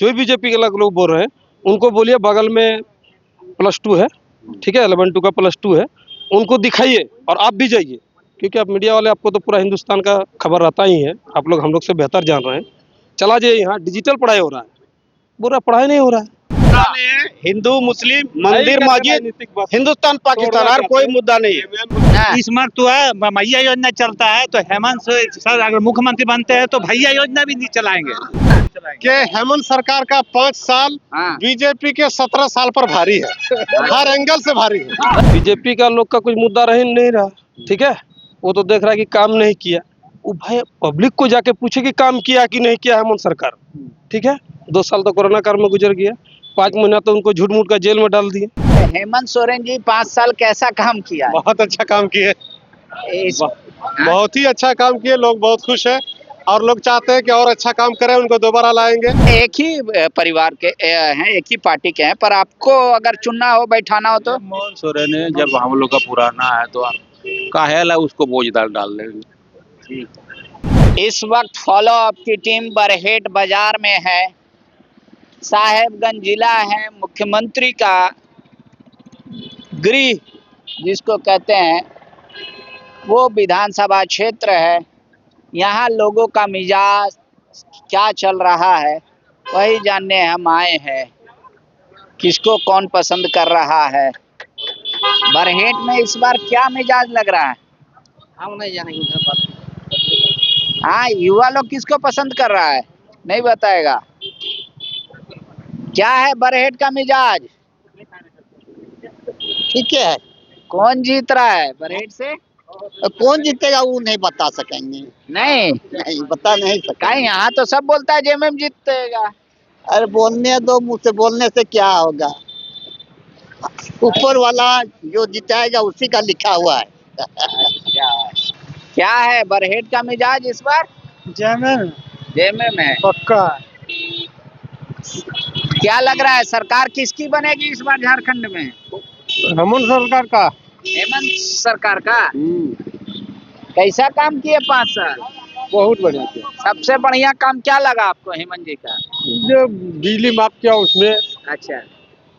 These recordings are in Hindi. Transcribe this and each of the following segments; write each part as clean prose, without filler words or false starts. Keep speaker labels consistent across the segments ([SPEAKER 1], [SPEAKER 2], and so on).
[SPEAKER 1] जो भी बीजेपी के लोग बोल रहे हैं उनको बोलिए बगल में +2 है, ठीक है, 11-2 का +2 है, उनको दिखाइए और आप भी जाइए, क्योंकि आप मीडिया वाले, आपको तो पूरा हिंदुस्तान का खबर रहता ही है, आप लोग हम लोग से बेहतर जान रहे हैं। चला जाइए, यहाँ डिजिटल पढ़ाई हो रहा है, पूरा पढ़ाई नहीं हो रहा है।
[SPEAKER 2] हिंदू मुस्लिम मंदिर मस्जिद हिंदुस्तान पाकिस्तान हर कोई मुद्दा नहीं है।
[SPEAKER 3] इस बार तो है भैया योजना चलता है, तो हेमंत सर अगर मुख्यमंत्री बनते हैं तो भैया योजना भी नहीं चलाएंगे।
[SPEAKER 2] कि हेमंत सरकार का 5 साल बीजेपी के 17 साल पर भारी है, हर एंगल से भारी है।
[SPEAKER 1] बीजेपी का लोग का कुछ मुद्दा रह नहीं रहा, ठीक है, वो तो देख रहा है कि काम नहीं किया। वो भाई पब्लिक को जाके पूछे कि काम किया कि नहीं किया हेमंत सरकार, ठीक है। 2 साल तो कोरोना काल में गुजर गया, 5 महीना तो उनको झूठ मूठ का जेल में डाल दिए।
[SPEAKER 4] हेमंत सोरेन जी 5 साल कैसा काम किया?
[SPEAKER 2] बहुत अच्छा काम किए, बहुत ही अच्छा काम किए, लोग बहुत खुश है और लोग चाहते हैं कि और अच्छा काम करें, उनको दोबारा लाएंगे।
[SPEAKER 4] एक ही परिवार के हैं, एक ही पार्टी के हैं, पर आपको अगर चुनना हो, बैठाना हो तो?
[SPEAKER 5] हेमंत सोरेन है, जब हम लोग का पुराना है तो काहेला उसको बोझदार डाल देंगे।
[SPEAKER 4] इस वक्त फॉलो अप की टीम बरहेट बाजार में है, साहेबगंज जिला है, मुख्यमंत्री का गृह जिसको कहते हैं वो विधानसभा क्षेत्र है। यहाँ लोगों का मिजाज क्या चल रहा है वही जानने हम आए हैं, किसको कौन पसंद कर रहा है। बरहेट में इस बार क्या मिजाज लग रहा है हम नहीं जानेंगे। हाँ, युवा लोग किसको पसंद कर रहा है नहीं बताएगा। क्या है बरहेट का मिजाज?
[SPEAKER 6] ठीक है।
[SPEAKER 4] कौन जीत रहा है बरहेट से?
[SPEAKER 6] कौन जीतेगा वो नहीं बता सकेंगे।
[SPEAKER 4] नहीं
[SPEAKER 6] बता नहीं सकेंगे।
[SPEAKER 4] कहीं यहाँ तो सब बोलता है जेएमएम जीतेगा।
[SPEAKER 6] अरे बोलने दो, मुँह से बोलने से क्या होगा, ऊपर वाला जो जिताएगा उसी का लिखा हुआ है।
[SPEAKER 4] क्या है बरहेट का मिजाज इस बार? जेएमएम है
[SPEAKER 2] पक्का।
[SPEAKER 4] क्या लग रहा है सरकार किसकी बनेगी इस बार झारखंड में?
[SPEAKER 2] हेमंत सरकार का।
[SPEAKER 4] हेमंत सरकार का। कैसा काम किए 5 साल?
[SPEAKER 2] बहुत बढ़िया किया।
[SPEAKER 4] सबसे बढ़िया काम क्या लगा आपको हेमंत जी का?
[SPEAKER 2] जो बिजली माफ किया उसमें,
[SPEAKER 4] अच्छा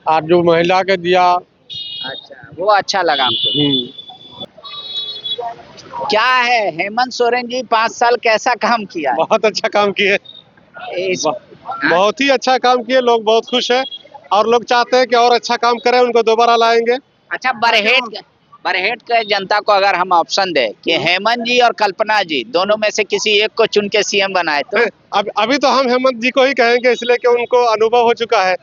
[SPEAKER 2] और जो महिला के दिया।
[SPEAKER 4] अच्छा, वो अच्छा लगा आपको। क्या है हेमंत सोरेन जी 5 साल कैसा काम किया?
[SPEAKER 2] बहुत अच्छा काम किए, बहुत ही अच्छा काम किए, लोग बहुत खुश है और लोग चाहते हैं कि और अच्छा काम करें, उनको दोबारा लाएंगे।
[SPEAKER 4] अच्छा, बरहेट के जनता को अगर हम ऑप्शन दे कि हेमंत जी और कल्पना जी दोनों में से किसी एक को चुन के सीएम बनाए तो?
[SPEAKER 2] अभी तो हम हेमंत जी को ही कहेंगे, इसलिए कि उनको अनुभव हो चुका है।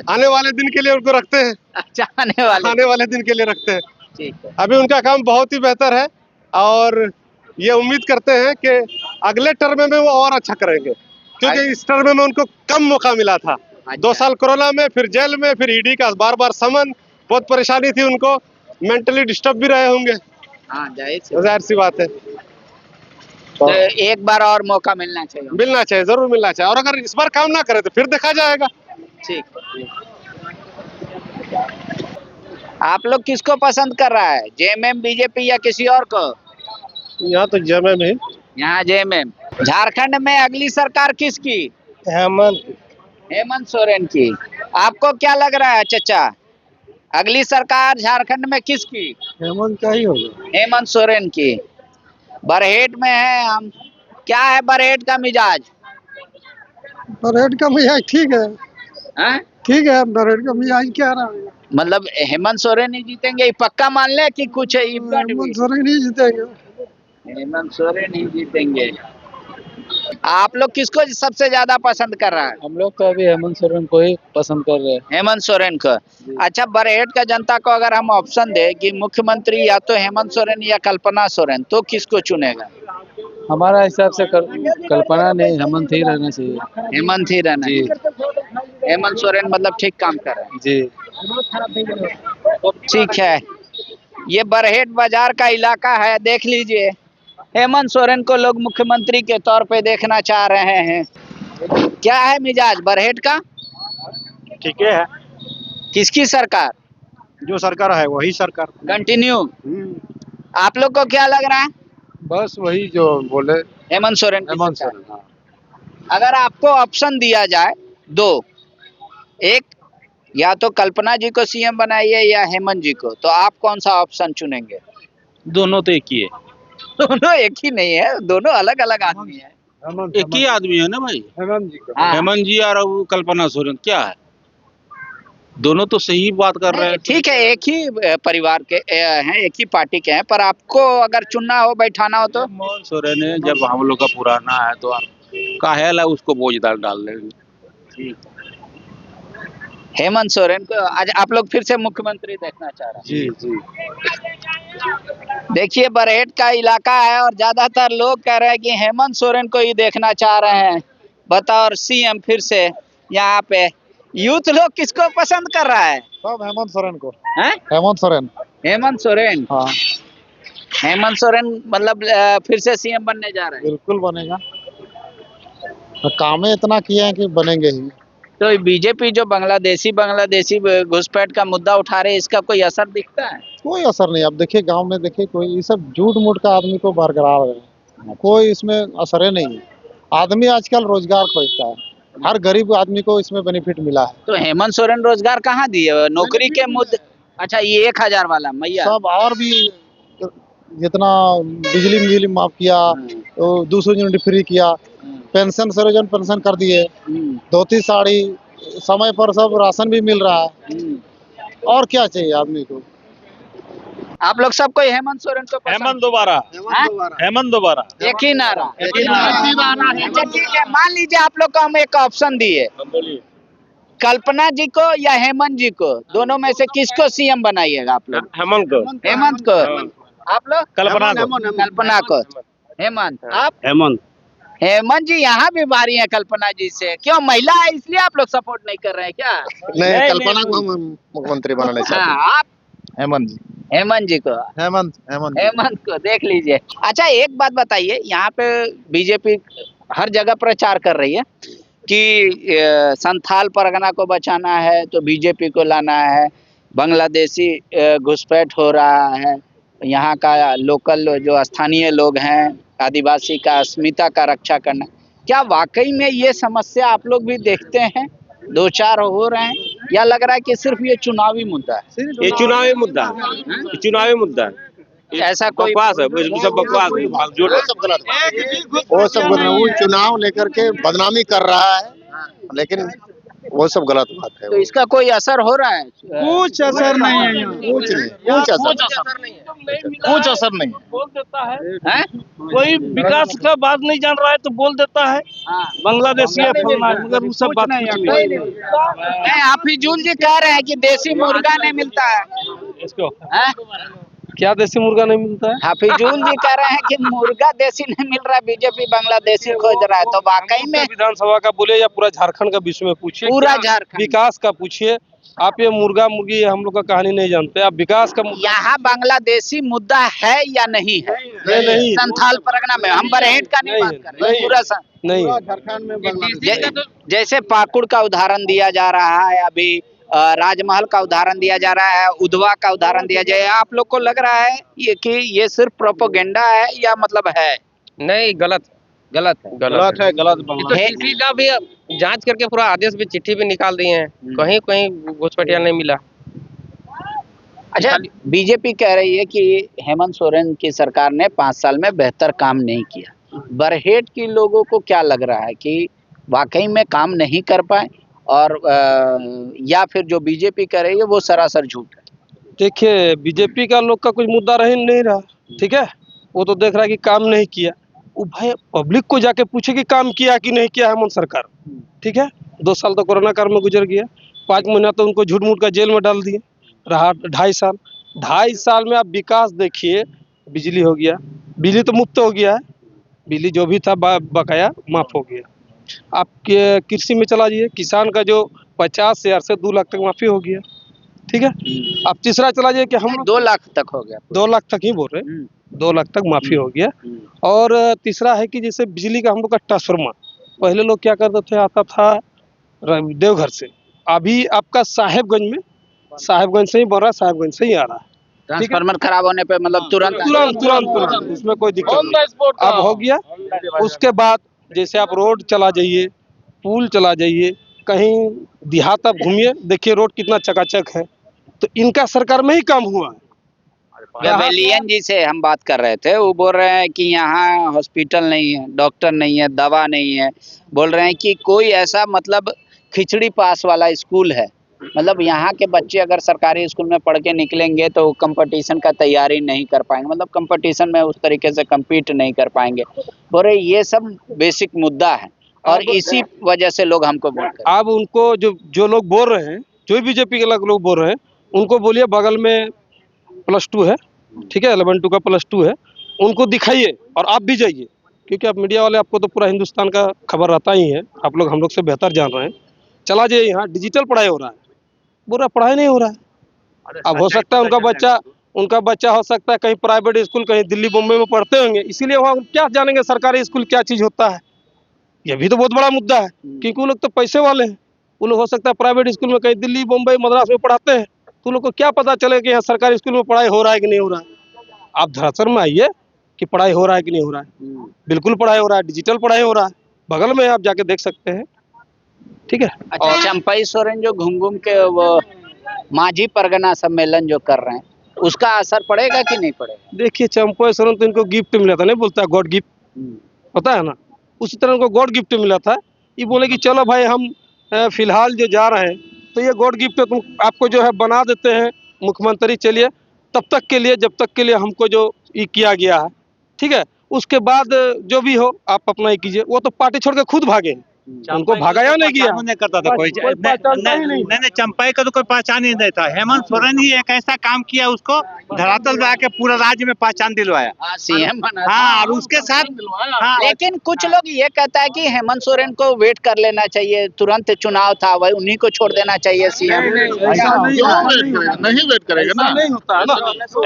[SPEAKER 2] आने वाले दिन के लिए उनको रखते हैं।
[SPEAKER 4] अच्छा, आने वाले
[SPEAKER 2] दिन के लिए रखते हैं।
[SPEAKER 4] ठीक है।
[SPEAKER 2] अभी उनका काम बहुत ही बेहतर है और ये उम्मीद करते हैं कि अगले टर्म में वो और अच्छा करेंगे, क्योंकि इस टर्म में उनको कम मौका मिला था। 2 साल कोरोना में, फिर जेल में, फिर ईडी का बार समन, बहुत परेशानी थी उनको, मेंटली डिस्टर्ब भी रहे होंगे।
[SPEAKER 4] हाँ,
[SPEAKER 2] जाहिर सी बात है।
[SPEAKER 4] तो एक बार और मौका मिलना चाहिए,
[SPEAKER 2] जरूर मिलना चाहिए, और अगर इस बार काम ना करे तो फिर देखा जाएगा।
[SPEAKER 4] ठीक। आप लोग किसको पसंद कर रहा है, जेएमएम, बीजेपी या किसी और को?
[SPEAKER 2] यहाँ तो जेएमएम है।
[SPEAKER 4] यहाँ जेएमएम। झारखंड में अगली सरकार किसकी? हेमंत सोरेन की। आपको क्या लग रहा है चचा, अगली सरकार झारखंड में किसकी?
[SPEAKER 2] हेमंत का ही होगा।
[SPEAKER 4] हेमंत सोरेन की। बरहेट में है हम, क्या है बरहेट का मिजाज?
[SPEAKER 2] बरहेट का मिजाज ठीक है।
[SPEAKER 4] हाँ?
[SPEAKER 2] ठीक है, बरहेट का मिजाज क्या रहा है?
[SPEAKER 4] मतलब हेमंत सोरेन ही जीतेंगे, ये पक्का मान ले कि कुछ
[SPEAKER 2] हेमंत सोरेन ही जीतेंगे।
[SPEAKER 4] हेमंत सोरेन ही जीतेंगे। आप लोग किसको सबसे ज्यादा पसंद कर रहा है?
[SPEAKER 5] हम लोग तो अभी हेमंत सोरेन को ही पसंद कर रहे हैं।
[SPEAKER 4] हेमंत सोरेन को। अच्छा, बरहेट का जनता को अगर हम ऑप्शन दे कि मुख्यमंत्री या तो हेमंत सोरेन या कल्पना सोरेन, तो किसको चुनेगा?
[SPEAKER 5] हमारा हिसाब से कल्पना नहीं, हेमंत ही रहना चाहिए।
[SPEAKER 4] हेमंत ही रहना चाहिए। हेमंत सोरेन मतलब ठीक काम कर रहे हैं
[SPEAKER 5] जी।
[SPEAKER 4] ठीक है, ये बरहेट बाजार का इलाका है, देख लीजिए। हेमंत सोरेन को लोग मुख्यमंत्री के तौर पे देखना चाह रहे हैं। क्या है मिजाज बरहेट का?
[SPEAKER 2] ठीक है।
[SPEAKER 4] किसकी सरकार?
[SPEAKER 2] जो सरकार है वही सरकार
[SPEAKER 4] कंटिन्यू। आप लोग को क्या लग रहा है?
[SPEAKER 2] बस वही जो बोले
[SPEAKER 4] हेमंत सोरेन की
[SPEAKER 2] हेमंत
[SPEAKER 4] सरकार।
[SPEAKER 2] सोरेन। हाँ।
[SPEAKER 4] अगर आपको ऑप्शन दिया जाए दो, एक या तो कल्पना जी को सीएम बनाइए या हेमंत जी को, तो आप कौन सा ऑप्शन चुनेंगे?
[SPEAKER 5] दोनों तो एक ही है।
[SPEAKER 4] दोनों एक ही नहीं है, दोनों अलग अलग आदमी है।
[SPEAKER 5] एक ही आदमी है ना भाई।
[SPEAKER 4] हाँ,
[SPEAKER 5] हेमंत जी और वो कल्पना सोरेन क्या है, दोनों तो सही बात कर रहे
[SPEAKER 4] नहीं,
[SPEAKER 5] हैं।
[SPEAKER 4] ठीक है, एक ही परिवार के हैं, एक ही पार्टी के हैं, पर आपको अगर चुनना हो, बैठाना हो तो
[SPEAKER 5] हेमंत सोरेन है, जब हम लोग का पुराना है तो काहे ला उसको बोझ डाल देंगे।
[SPEAKER 4] हेमंत सोरेन को आज आप लोग फिर से मुख्यमंत्री देखना चाह रहे हैं।
[SPEAKER 1] जी जी।
[SPEAKER 4] देखिए, बरहेट का इलाका है और ज्यादातर लोग कह रहे हैं कि हेमंत सोरेन को ही देखना चाह रहे हैं बतौर सीएम फिर से। यहाँ पे यूथ लोग किसको पसंद कर रहा है?
[SPEAKER 7] सब हेमंत सोरेन को।
[SPEAKER 4] हैं?
[SPEAKER 7] हेमंत सोरेन।
[SPEAKER 4] हेमंत सोरेन।
[SPEAKER 7] हाँ,
[SPEAKER 4] हेमंत सोरेन मतलब फिर से सीएम बनने जा रहे हैं।
[SPEAKER 7] बिल्कुल बनेगा। कामें इतना किए हैं कि बनेंगे ही।
[SPEAKER 4] तो बीजेपी जो बांग्लादेशी घुसपैठ का मुद्दा उठा रहे हैं, इसका कोई असर दिखता है?
[SPEAKER 7] कोई असर नहीं। अब देखिए गांव में, देखिए कोई ये सब झूठ मूठ का आदमी को बरकरार है, कोई इसमें असर ही नहीं है। आदमी आजकल रोजगार खोजता है, हर गरीब आदमी को इसमें बेनिफिट मिला है।
[SPEAKER 4] तो हेमंत सोरेन रोजगार कहाँ दिए? नौकरी के मुद्दे। अच्छा, ये 1000 वाला मैया
[SPEAKER 7] सब और भी जितना बिजली माफ किया, तो 200 यूनिट फ्री किया, पेंशन सर्वजन पेंशन कर दिए, धोती साड़ी समय पर सब राशन भी मिल रहा है। और क्या चाहिए आदमी को?
[SPEAKER 4] आप लोग सब कोई हेमंत सोरेन को पसंद?
[SPEAKER 3] हेमंत दोबारा,
[SPEAKER 4] हाँ?
[SPEAKER 3] हेमंत दोबारा।
[SPEAKER 4] एक ही नारा।
[SPEAKER 3] एक ही नारा।
[SPEAKER 4] अच्छा, ठीक है, मान लीजिए आप लोग को हम एक ऑप्शन दिए, कल्पना जी को या हेमंत जी को, दोनों में से किसको सीएम बनाइएगा आप लोग?
[SPEAKER 3] हेमंत को।
[SPEAKER 4] हेमंत को। आप लोग?
[SPEAKER 3] कल्पना को।
[SPEAKER 4] कल्पना को। हेमंत। आप?
[SPEAKER 1] हेमंत।
[SPEAKER 4] हेमंत जी यहाँ भी भारी है कल्पना जी से, क्यों? महिला है इसलिए आप लोग सपोर्ट नहीं कर रहे हैं क्या?
[SPEAKER 7] नहीं, कल्पना को हम मुख्यमंत्री बनाना चाहते हैं।
[SPEAKER 4] हाँ, आप?
[SPEAKER 7] हेमंत जी।
[SPEAKER 4] हेमंत जी को। हेमंत को देख लीजिए। अच्छा, एक बात बताइए, यहाँ पे बीजेपी हर जगह प्रचार कर रही है कि संथाल परगना को बचाना है तो बीजेपी को लाना है, बांग्लादेशी घुसपैठ हो रहा है, यहाँ का लोकल जो स्थानीय लोग हैं, आदिवासी का अस्मिता का रक्षा करना। क्या वाकई में ये समस्या आप लोग भी देखते हैं, दो चार हो रहे हैं, या लग रहा है कि सिर्फ ये चुनावी मुद्दा है?
[SPEAKER 5] ये चुनावी मुद्दा है, ये चुनावी मुद्दा है।
[SPEAKER 4] ऐसा कोई
[SPEAKER 5] बकवास है, सब बकवास है, झूठ है।
[SPEAKER 7] वो सब गलत है। वो चुनाव लेकर के बदनामी कर रहा है, लेकिन वो सब गलत बात है।
[SPEAKER 4] तो इसका कोई असर हो रहा है?
[SPEAKER 7] कुछ असर नहीं है, कुछ नहीं, कुछ असर नहीं।
[SPEAKER 1] बोल देता है,
[SPEAKER 4] हैं?
[SPEAKER 1] कोई विकास का बात नहीं जान रहा है तो बोल देता है
[SPEAKER 4] हाँ।
[SPEAKER 1] बांग्लादेशी है फलना है, मगर वो सब बात कुछ नहीं है।
[SPEAKER 4] नहीं, हाफिजुल जी कह रहे हैं कि देसी मुर्गा नहीं मिलता है।
[SPEAKER 1] इसको
[SPEAKER 4] हैं?
[SPEAKER 1] क्या देसी मुर्गा नहीं मिलता है?
[SPEAKER 4] हाफिजुल जी कह रहे हैं कि मुर्गा देसी नहीं मिल रहा है, बीजेपी बांग्लादेशी खोज रहा है, तो वाकई में
[SPEAKER 1] विधानसभा का बोले या पूरा झारखंड का विषय में पूछिए,
[SPEAKER 4] पूरा
[SPEAKER 1] क्या
[SPEAKER 4] झारखंड
[SPEAKER 1] विकास का पूछिए। आप ये मुर्गा मुर्गी हम लोग का कहानी नहीं जानते, आप विकास का
[SPEAKER 4] यहाँ बांग्लादेशी मुद्दा है या नहीं है?
[SPEAKER 1] नहीं।
[SPEAKER 4] संथाल परगना में हम बरहेट का नहीं बात कर रहे हैं, पूरा
[SPEAKER 1] नहीं।
[SPEAKER 7] झारखंड में बांग्लादेश
[SPEAKER 4] जैसे पाकुड़ का उदाहरण दिया जा रहा है, अभी राजमहल का उदाहरण दिया जा रहा है, उधवा का उदाहरण दिया जाए, आप लोग को लग रहा है ये कि ये सिर्फ प्रोपोगेंडा है या मतलब है?
[SPEAKER 1] नहीं, गलत है।
[SPEAKER 5] गलत है, गलत
[SPEAKER 1] तो किसी का भी जांच करके पूरा आदेश भी, चिट्ठी भी निकाल दिए हैं, कहीं घुसपैठिया नहीं मिला।
[SPEAKER 4] अच्छा, बीजेपी कह रही है कि हेमंत सोरेन की सरकार ने 5 साल में बेहतर काम नहीं किया। बरहेट के लोगों को क्या लग रहा है कि वाकई में काम नहीं कर पाए, और या फिर जो बीजेपी कर रही है वो सरासर झूठ है?
[SPEAKER 1] देखिए, बीजेपी का लोग का कुछ मुद्दा रह नहीं रहा, ठीक है, वो तो देख रहा है कि काम नहीं किया। वो भाई पब्लिक को जाके पूछे कि काम किया कि नहीं किया हेमंत सरकार, ठीक है। 2 साल तो कोरोना काल में गुजर गया, 5 महीना तो उनको झूठ मूठ का जेल में डाल दिए, रहा 2.5 साल में आप विकास देखिए। बिजली हो गया, बिजली तो मुफ्त हो गया है, बिजली जो भी था बकाया माफ हो गया। आप कृषि में चला जाइए, किसान का जो 50,000 से 2 लाख तक माफी हो गया, ठीक है। अब तीसरा चला जाइए कि हम
[SPEAKER 4] 2 लाख तक हो गया,
[SPEAKER 1] 2 लाख तक ही बोल रहे हैं, 2 लाख तक माफी हो गया। और तीसरा है कि जैसे बिजली का हम लोग का ट्रांसफार्मर, पहले लोग क्या करते थे, आता था देवघर से, अभी आपका साहेबगंज से ही बन रहा है, साहेबगंज से ही आ रहा है।
[SPEAKER 4] ट्रांसफार्मर खराब होने पे मतलब
[SPEAKER 1] तुरंत इसमें कोई दिक्कत नहीं, अब हो गया। उसके बाद जैसे आप रोड चला जाइए, पुल चला जाइए, कहीं देहात आप घूमिए, देखिए रोड कितना चकाचक है। तो इनका सरकार में ही काम हुआ है।
[SPEAKER 4] वेलियन जी से हम बात कर रहे थे, वो बोल रहे हैं कि यहाँ हॉस्पिटल नहीं है, डॉक्टर नहीं है, दवा नहीं है। बोल रहे हैं कि कोई ऐसा मतलब खिचड़ी पास वाला स्कूल है, मतलब यहाँ के बच्चे अगर सरकारी स्कूल में पढ़ के निकलेंगे तो कंपटीशन का तैयारी नहीं कर पाएंगे, मतलब कंपटीशन में उस तरीके से compete नहीं कर पाएंगे। बोल रहे ये सब बेसिक मुद्दा है और इसी वजह से लोग हमको वोट कर।
[SPEAKER 1] अब उनको जो लोग बोल रहे हैं, जो बीजेपी के लोग बोल रहे हैं, उनको बोलिए बगल में +2 है, ठीक है, 11-2 का +2 है, उनको दिखाइए और आप भी जाइए, क्योंकि आप मीडिया वाले, आपको तो पूरा हिंदुस्तान का खबर रहता ही है, आप लोग हम लोग से बेहतर जान रहे हैं। चला जाइए, यहाँ डिजिटल पढ़ाई हो रहा है, पूरा पढ़ाई नहीं हो रहा है। अब हो सकता है उनका बच्चा हो सकता है कहीं प्राइवेट स्कूल, कहीं दिल्ली बम्बई में पढ़ते होंगे, इसीलिए वहाँ क्या जानेंगे सरकारी स्कूल क्या चीज़ होता है। यह भी तो बहुत बड़ा मुद्दा है, क्योंकि वो लोग तो पैसे वाले हैं। वो लोग हो सकता है प्राइवेट स्कूल में कहीं दिल्ली बम्बई मद्रास में पढ़ाते हैं, तो उन लोग को क्या पता चले कि यहाँ सरकारी स्कूल में पढ़ाई हो रहा है कि नहीं हो रहा है। आप धरातल में आइए कि पढ़ाई हो रहा है कि नहीं हो रहा है। बिल्कुल पढ़ाई हो रहा है, डिजिटल पढ़ाई हो रहा है, बगल में आप जाके देख सकते हैं, ठीक है।
[SPEAKER 4] अच्छा, चंपई सोरेन जो घूम घूम के वो माझी परगना सम्मेलन जो कर रहे हैं, उसका असर पड़ेगा कि नहीं पड़ेगा?
[SPEAKER 1] देखिए, चंपई सोरेन तो इनको गिफ्ट मिला था, नहीं बोलता गॉड गिफ्ट, पता है ना, उसी तरह उनको गॉड गिफ्ट मिला था। ये बोले कि चलो भाई हम फिलहाल जो जा रहे हैं, तो ये गॉड गिफ्ट तुम आपको जो है बना देते हैं मुख्यमंत्री, चलिए तब तक के लिए, जब तक के लिए हमको जो ये किया गया है, ठीक है, उसके बाद जो भी हो आप अपना ही कीजिए। वो तो पार्टी छोड़ के खुद भागे, उनको भगाया नहीं गया,
[SPEAKER 3] नहीं करता था कोई
[SPEAKER 1] पहचानता ही नहीं।
[SPEAKER 3] नहीं, चंपाई का तो कोई पहचान ही नहीं था। हेमंत सोरेन ही एक ऐसा काम किया, उसको धरातल में आके पूरा राज्य में पहचान दिलवाया।
[SPEAKER 4] सीएम बना।
[SPEAKER 3] हाँ, और उसके साथ हाँ,
[SPEAKER 4] लेकिन कुछ लोग ये कहता है कि हेमंत सोरेन को वेट कर लेना चाहिए, तुरंत चुनाव था, वही उन्हीं को छोड़ देना चाहिए सीएम।
[SPEAKER 7] नहीं वेट करेगा ना,
[SPEAKER 1] नहीं होता है ना,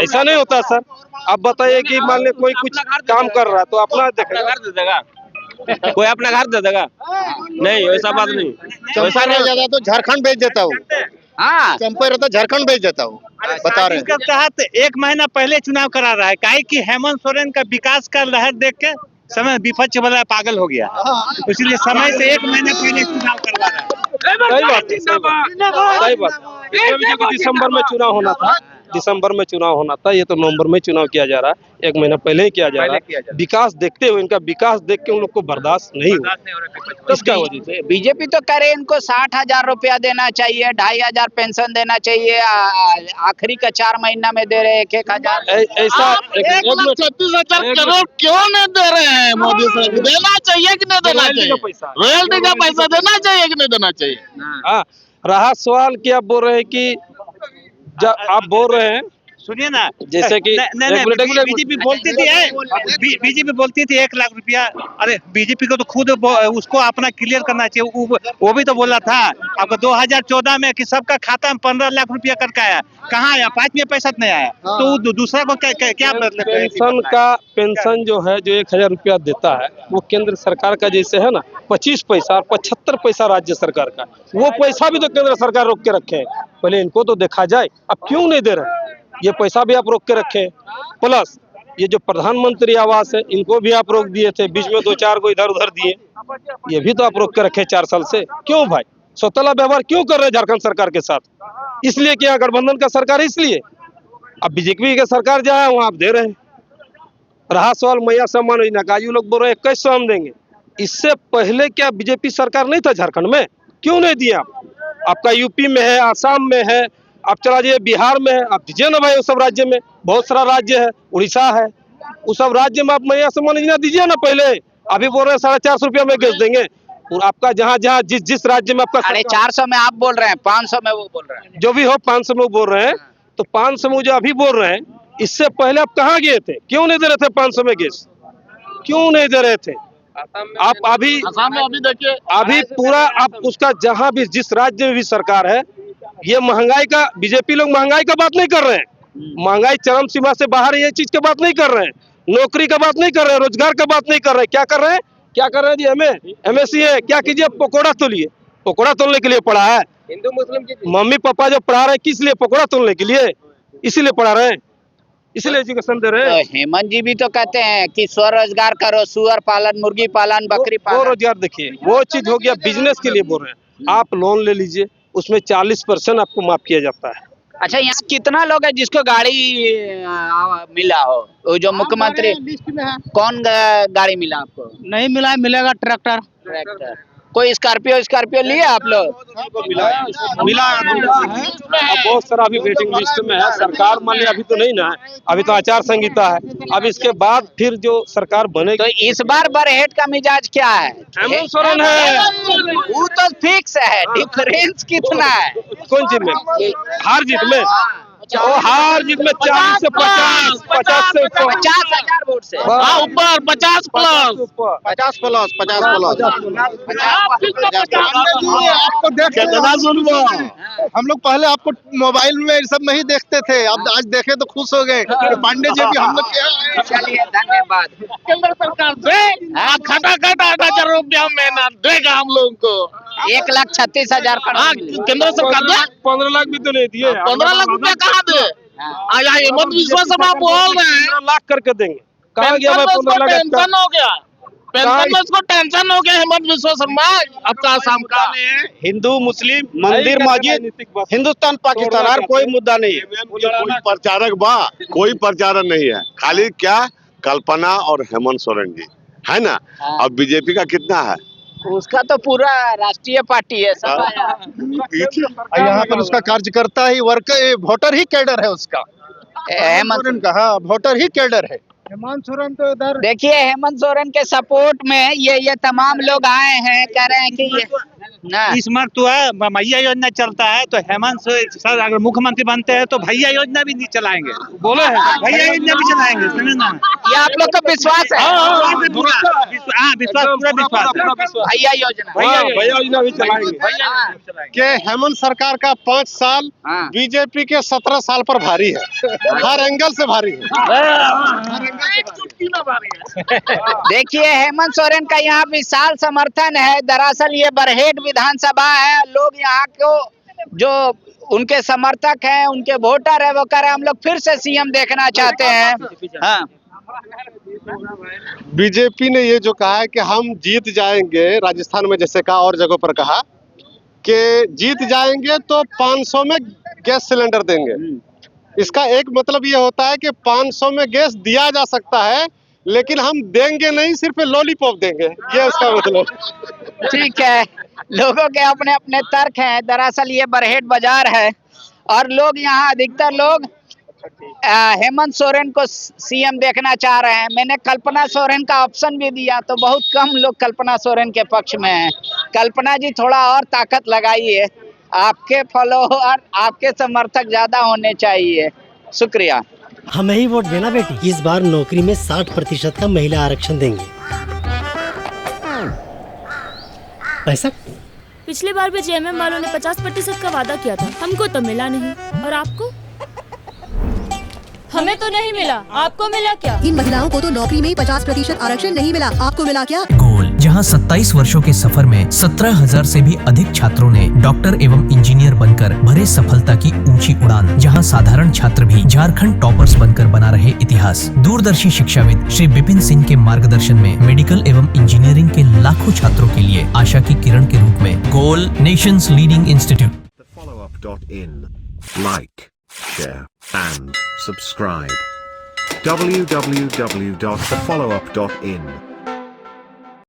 [SPEAKER 1] ऐसा नहीं होता सर। आप बताइए कि मान लीजिए कोई कुछ काम कर रहा है तो अपना देखेगा,
[SPEAKER 5] कोई अपना घर दे देगा? नहीं, वैसा बात नहीं।
[SPEAKER 7] चंपा नहीं जाता तो झारखंड भेज देता हूँ।
[SPEAKER 4] हाँ,
[SPEAKER 7] चंपा रहता झारखंड भेज देता हूँ, बता रहे हैं।
[SPEAKER 3] इसके तहत 1 महीना पहले चुनाव करा रहा है, काहे कि हेमंत सोरेन का विकास का लहर देख के समय विपक्ष वाला पागल हो गया, इसलिए समय से 1 महीने पहले चुनाव करवा रहा है।
[SPEAKER 1] सही बात। दिसंबर में चुनाव होना था, दिसंबर में चुनाव होना था, ये तो नवंबर में चुनाव किया जा रहा है, 1 महीना पहले ही किया जा रहा है। विकास देखते हुए, इनका विकास देख के उन लोग को बर्दाश्त नहीं हुआ, इसका वजह से।
[SPEAKER 4] बीजेपी तो करे इनको 60,000 रुपया देना चाहिए, 2,500 पेंशन देना चाहिए, आखिरी का 4 महीना में दे रहे 1,000।
[SPEAKER 1] ऐसा
[SPEAKER 7] 1,36,000 करोड़ क्यों नहीं दे रहे हैं मोदी साहब? देना चाहिए कि नहीं देना चाहिए? रॉयल्टी का पैसा देना चाहिए कि नहीं देना चाहिए?
[SPEAKER 1] हाँ, रहा सवाल कि आप बोल रहे हैं कि जब आप बोल रहे हैं,
[SPEAKER 3] सुनिए ना,
[SPEAKER 1] जैसे कि
[SPEAKER 3] बीजेपी बोलती थी बीजेपी बोलती थी 1 लाख रुपया। अरे बीजेपी को तो खुद उसको अपना क्लियर करना चाहिए। वो भी तो बोला था आपको 2014 में कि सबका खाता में 15 लाख रुपया करके आया, कहाँ आया? 5 में पैसा नहीं आया, तो दूसरा को क्या मतलब?
[SPEAKER 1] पेंशन जो है, जो 1,000 रुपया देता है, वो केंद्र सरकार का जैसे है ना 25 पैसा और 75 पैसा राज्य सरकार का, वो पैसा भी तो केंद्र सरकार रोक के रखे है। पहले इनको तो देखा जाए, अब क्यों नहीं दे रहे? ये पैसा भी आप रोक के रखे, प्लस ये जो प्रधानमंत्री आवास है, इनको भी आप रोक दिए थे, बीच में 2-4 को इधर उधर दिए, ये भी तो आप रोक के रखे 4 साल से। क्यों भाई? सौतेला व्यवहार क्यों कर रहे हैं झारखंड सरकार के साथ? इसलिए कि गठबंधन का सरकार, इसलिए। अब बीजेपी के सरकार जहाँ है वहाँ आप दे रहे हैं। रहा सवाल मैया सम्मान योजना का, ये लोग बोल रहे हैं 2100 हम देंगे। इससे पहले क्या बीजेपी सरकार नहीं था झारखंड में? क्यों नहीं दिया? आपका यूपी में है, आसाम में है, आप चला जाइए बिहार में है, आप दीजिए ना भाई। उस सब राज्य में बहुत सारा राज्य है, उड़ीसा है, उस सब राज्य में आप मैया सम्मान योजना दीजिए ना पहले। अभी बोल रहे हैं 450 रुपया में गैस देंगे, और आपका जहाँ जहाँ जिस राज्य में आपका
[SPEAKER 4] 450 में आप बोल रहे हैं, 500 में वो बोल रहे हैं,
[SPEAKER 1] जो भी हो 500 में वो बोल रहे हैं, तो 500 में जो अभी बोल रहे हैं, इससे पहले आप कहाँ गए थे? क्यों नहीं दे रहे थे 500 में गैस? क्यों नहीं दे रहे थे? आप अभी
[SPEAKER 7] देखिए,
[SPEAKER 1] अभी पूरा आप उसका जहाँ भी जिस राज्य में भी सरकार है, ये महंगाई का, बीजेपी लोग महंगाई का बात नहीं कर रहे हैं, महंगाई चरम सीमा से बाहर, ये चीज की बात नहीं कर रहे हैं, नौकरी का बात नहीं कर रहे हैं, रोजगार का बात नहीं कर रहे हैं। क्या कर रहे हैं? क्या कर रहे हैं जी? एमएससी है, क्या कीजिए? पकौड़ा तोलिए। पकौड़ा तोलने के लिए पढ़ा है?
[SPEAKER 5] हिंदू मुस्लिम की
[SPEAKER 1] मम्मी पापा जो पढ़ा रहे हैं, किस लिए? पकौड़ा तोलने के लिए, इसीलिए पढ़ा रहे हैं, इसलिए एजुकेशन दे रहे हैं।
[SPEAKER 4] तो हेमंत जी भी तो कहते हैं कि स्वरोजगार करो, सुअर पालन, मुर्गी पालन, बकरी
[SPEAKER 1] वो
[SPEAKER 4] पालन।
[SPEAKER 1] रोजगार देखिए, वो चीज हो गया बिजनेस के लिए बोल रहे हैं। आप लोन ले लीजिए, उसमें 40% आपको माफ किया जाता है।
[SPEAKER 4] अच्छा, यहाँ कितना लोग है जिसको गाड़ी मिला हो? वो जो मुख्यमंत्री
[SPEAKER 7] लिस्ट में है।
[SPEAKER 4] कौन गाड़ी मिला आपको?
[SPEAKER 6] नहीं मिला है, मिलेगा ट्रैक्टर।
[SPEAKER 4] ट्रैक्टर। कोई स्कॉर्पियो लिए आप लोग?
[SPEAKER 1] मिला है, अब बहुत सारा अभी वेटिंग लिस्ट में है। सरकार मान लिया अभी तो नहीं ना है, अभी तो आचार संहिता है। अब इसके बाद फिर जो सरकार बनेगी।
[SPEAKER 4] तो इस बार बरहेट का मिजाज क्या है?
[SPEAKER 1] हेमंत सोरेन है।
[SPEAKER 4] वो तो फिक्स है, डिफरेंस कितना है?
[SPEAKER 1] कौन चीज में? हार जीत में? वो हार जीत में 40 से 50, 50 से
[SPEAKER 4] 50,000 वोट से।
[SPEAKER 1] हाँ,
[SPEAKER 6] ऊपर 50 प्लस।
[SPEAKER 7] 50 प्लस 50
[SPEAKER 2] आपको देख हम लोग पहले आपको मोबाइल में सब नहीं देखते थे, अब आज देखे तो खुश हो गए। पांडे जी भी हम लोग के
[SPEAKER 4] चलिए, धन्यवाद।
[SPEAKER 6] केंद्र सरकार दे खटाखट 8,000 रुपया महीना देगा हम लोगों को।
[SPEAKER 4] 1,36,000 का
[SPEAKER 6] केंद्र सरकार दे
[SPEAKER 1] 15 लाख भी तो नहीं दिए।
[SPEAKER 6] 15 लाख रुपया कहाँ दे? आज हेमंत विश्व शर्मा बोल रहे हैं
[SPEAKER 1] 15 लाख करके देंगे। कहाँ गया भाई 15 लाख?
[SPEAKER 6] टेंशन हो गया, पेंशन में उसको टेंशन हो गया। हेमंत विश्व शर्मा आपका आसाम का
[SPEAKER 2] हिंदू मुस्लिम मंदिर मस्जिद हिंदुस्तान पाकिस्तान हर कोई मुद्दा नहीं है।
[SPEAKER 8] कोई प्रचारक बा, कोई प्रचारक नहीं है, खाली क्या कल्पना और हेमंत सोरेन जी है ना। अब बीजेपी का कितना है?
[SPEAKER 4] उसका तो पूरा राष्ट्रीय पार्टी है सब आया।
[SPEAKER 7] यहाँ पर उसका कार्यकर्ता ही वोटर ही कैडर है उसका।
[SPEAKER 4] हेमंत
[SPEAKER 7] सोरेन का, हाँ, वोटर ही कैडर है। हेमंत सोरेन तो इधर
[SPEAKER 4] देखिए, हेमंत सोरेन के सपोर्ट में ये तमाम लोग आए हैं, कह रहे हैं कि ये ना
[SPEAKER 3] इस बार तो है भैया योजना चलता है, तो हेमंत सर अगर मुख्यमंत्री बनते हैं तो भैया योजना भी नहीं चलाएंगे। बोले हैं भैया योजना भी चलाएंगे, समझे ना?
[SPEAKER 4] ये आप लोग का विश्वास है?
[SPEAKER 3] विश्वास पूरा विश्वास।
[SPEAKER 4] भैया योजना
[SPEAKER 1] भैया योजना भी चलाएंगे।
[SPEAKER 2] कि हेमंत सरकार का 5 साल
[SPEAKER 4] हाँ।
[SPEAKER 2] बीजेपी के 17 साल पर भारी है, हर एंगल से भारी है।
[SPEAKER 4] देखिए, हेमंत सोरेन का यहाँ विशाल समर्थन है। दरअसल ये बरहेट विधानसभा है। लोग यहाँ को जो उनके समर्थक हैं, उनके वोटर है, वो कह रहे हैं हम लोग फिर से सीएम देखना चाहते हैं। हाँ।
[SPEAKER 2] बीजेपी ने ये जो कहा है कि हम जीत जाएंगे, राजस्थान में जैसे कहा और जगहों पर कहा कि जीत जाएंगे तो 500 में गैस सिलेंडर देंगे। इसका एक मतलब ये होता है कि 500 में गैस दिया जा सकता है, लेकिन हम देंगे नहीं, सिर्फ लॉलीपॉप देंगे, ये उसका मतलब।
[SPEAKER 4] ठीक है, लोगों के अपने अपने तर्क हैं। दरअसल ये बरहेट बाजार है और लोग यहाँ अधिकतर लोग हेमंत सोरेन को सीएम देखना चाह रहे हैं। मैंने कल्पना सोरेन का ऑप्शन भी दिया तो बहुत कम लोग कल्पना सोरेन के पक्ष में हैं। कल्पना जी, थोड़ा और ताकत लगाइए, आपके फॉलोअर, आपके समर्थक ज्यादा होने चाहिए। शुक्रिया।
[SPEAKER 9] हमें ही वोट देना बेटी। इस बार नौकरी में 60% का महिला आरक्षण देंगे। पैसा
[SPEAKER 10] पिछले बार भी जेएमएम वालों ने 50% का वादा किया था, हमको तो मिला नहीं। और आपको? हमें तो नहीं मिला, आपको मिला क्या?
[SPEAKER 11] इन महिलाओं को तो नौकरी में 50% आरक्षण नहीं मिला, आपको मिला क्या?
[SPEAKER 12] गोल, जहां 27 वर्षों के सफर में 17,000 से भी अधिक छात्रों ने डॉक्टर एवं इंजीनियर बनकर भरे सफलता की ऊंची उड़ान। जहां साधारण छात्र भी झारखंड टॉपर्स बनकर बना रहे इतिहास। दूरदर्शी शिक्षाविद श्री विपिन सिंह के मार्गदर्शन में मेडिकल एवं इंजीनियरिंग के लाखों छात्रों के लिए आशा की किरण के रूप में गोल, nation's leading institute.
[SPEAKER 13] Like, share and subscribe. www.thefollowup.in